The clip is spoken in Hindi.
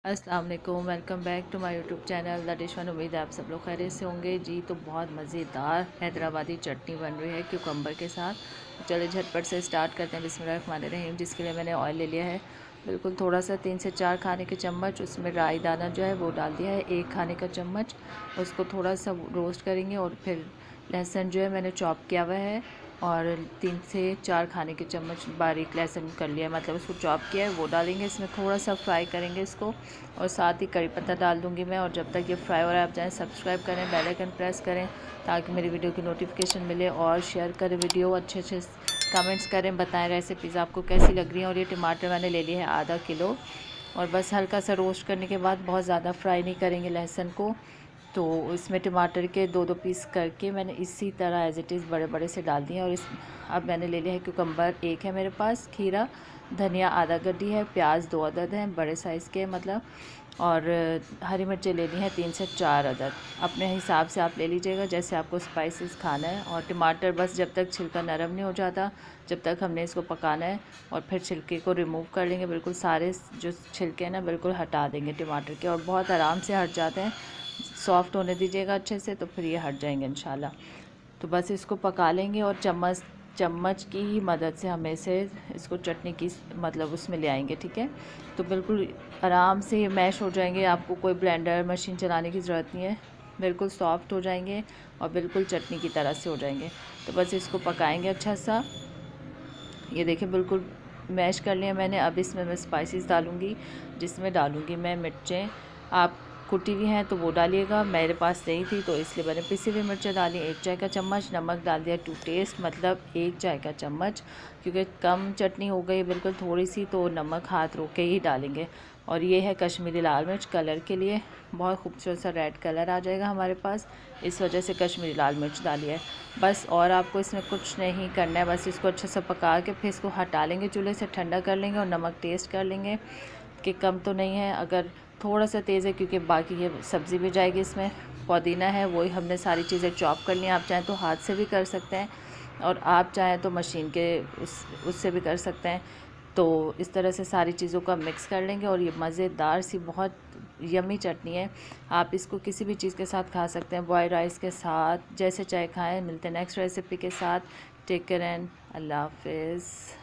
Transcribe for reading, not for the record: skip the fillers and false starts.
अस्सलाम वालेकुम, welcome back to my YouTube channel the dish one. उम्मीद है आप सब लोग खैरियत से होंगे जी। तो बहुत मज़ेदार हैदराबादी चटनी बन रही है क्यूकम्बर के साथ। चलिए झटपट से स्टार्ट करते हैं। बिस्मिल्लाहिर्रहमानिर्रहीम। जिसके लिए मैंने ऑयल ले लिया है बिल्कुल थोड़ा सा, 3 से 4 खाने के चम्मच। उसमें राई दाना जो है वो डाल दिया है 1 खाने का चम्मच। उसको थोड़ा सा रोस्ट करेंगे और फिर लहसुन जो है मैंने चॉप किया हुआ है और 3 से 4 खाने के चम्मच बारीक लहसुन कर लिया है, मतलब उसको चॉप किया है, वो डालेंगे इसमें। थोड़ा सा फ्राई करेंगे इसको और साथ ही कड़ी पत्ता डाल दूंगी मैं। और जब तक ये फ्राई हो रहा है आप चाहें सब्सक्राइब करें, बेल आइकन प्रेस करें ताकि मेरी वीडियो की नोटिफिकेशन मिले। और शेयर करें वीडियो, अच्छे अच्छे कमेंट्स करें, बताएं रेसिपीज़ आपको कैसी लग रही हैं। और ये टमाटर मैंने ले लिए हैं आधा किलो। और बस हल्का सा रोस्ट करने के बाद, बहुत ज़्यादा फ्राई नहीं करेंगे लहसुन को। तो इसमें टमाटर के 2-2 पीस करके मैंने इसी तरह एज इट इज़ बड़े बड़े से डाल दिए। और अब मैंने ले लिया है क्यूकम्बर 1 है मेरे पास, खीरा, धनिया आधा गड्डी है, प्याज 2 अदद हैं बड़े साइज़ के मतलब। और हरी मिर्चें लेनी है 3 से 4 अदद। अपने हिसाब से आप ले लीजिएगा जैसे आपको स्पाइसेस खाना है। और टमाटर बस जब तक छिलका नरम नहीं हो जाता जब तक हमने इसको पकाना है। और फिर छिलके को रिमूव कर लेंगे, बिल्कुल सारे जो छिलके हैं ना बिल्कुल हटा देंगे टमाटर के। और बहुत आराम से हट जाते हैं, सॉफ्ट होने दीजिएगा अच्छे से तो फिर ये हट जाएंगे इंशाल्लाह। तो बस इसको पका लेंगे और चम्मच की ही मदद से हम इसे इसको चटनी की मतलब उसमें ले आएंगे, ठीक है। तो बिल्कुल आराम से ये मैश हो जाएंगे, आपको कोई ब्लेंडर मशीन चलाने की ज़रूरत नहीं है। बिल्कुल सॉफ्ट हो जाएंगे और बिल्कुल चटनी की तरह से हो जाएंगे। तो बस इसको पकाएंगे अच्छा सा। ये देखिए बिल्कुल मैश कर लिया मैंने। अब इसमें मैं स्पाइसेस डालूँगी, जिसमें डालूँगी मैं मिर्चें। आप कुटी हुई हैं तो वो डालिएगा, मेरे पास नहीं थी तो इसलिए मैंने पिसी हुई मिर्चें डाली 1 चाय का चम्मच। नमक डाल दिया टू टेस्ट, मतलब 1 चाय का चम्मच, क्योंकि कम चटनी हो गई बिल्कुल थोड़ी सी, तो नमक हाथ रोक के ही डालेंगे। और ये है कश्मीरी लाल मिर्च, कलर के लिए बहुत खूबसूरत सा रेड कलर आ जाएगा हमारे पास, इस वजह से कश्मीरी लाल मिर्च डाली है बस। और आपको इसमें कुछ नहीं करना है, बस इसको अच्छे से पका के फिर इसको हटा लेंगे चूल्हे से, ठंडा कर लेंगे और नमक टेस्ट कर लेंगे कि कम तो नहीं है। अगर थोड़ा सा तेज़ है क्योंकि बाकी ये सब्ज़ी भी जाएगी इसमें, पुदीना है वही हमने सारी चीज़ें चॉप कर ली हैं। आप चाहें तो हाथ से भी कर सकते हैं और आप चाहें तो मशीन के उससे भी कर सकते हैं। तो इस तरह से सारी चीज़ों का मिक्स कर लेंगे और ये मज़ेदार सी बहुत यम्मी चटनी है। आप इसको किसी भी चीज़ के साथ खा सकते हैं, बॉयल राइस के साथ, जैसे चाहे खाएं। मिलते हैं नेक्स्ट रेसिपी के साथ। टेक केयर एंड अल्लाह हाफिज़।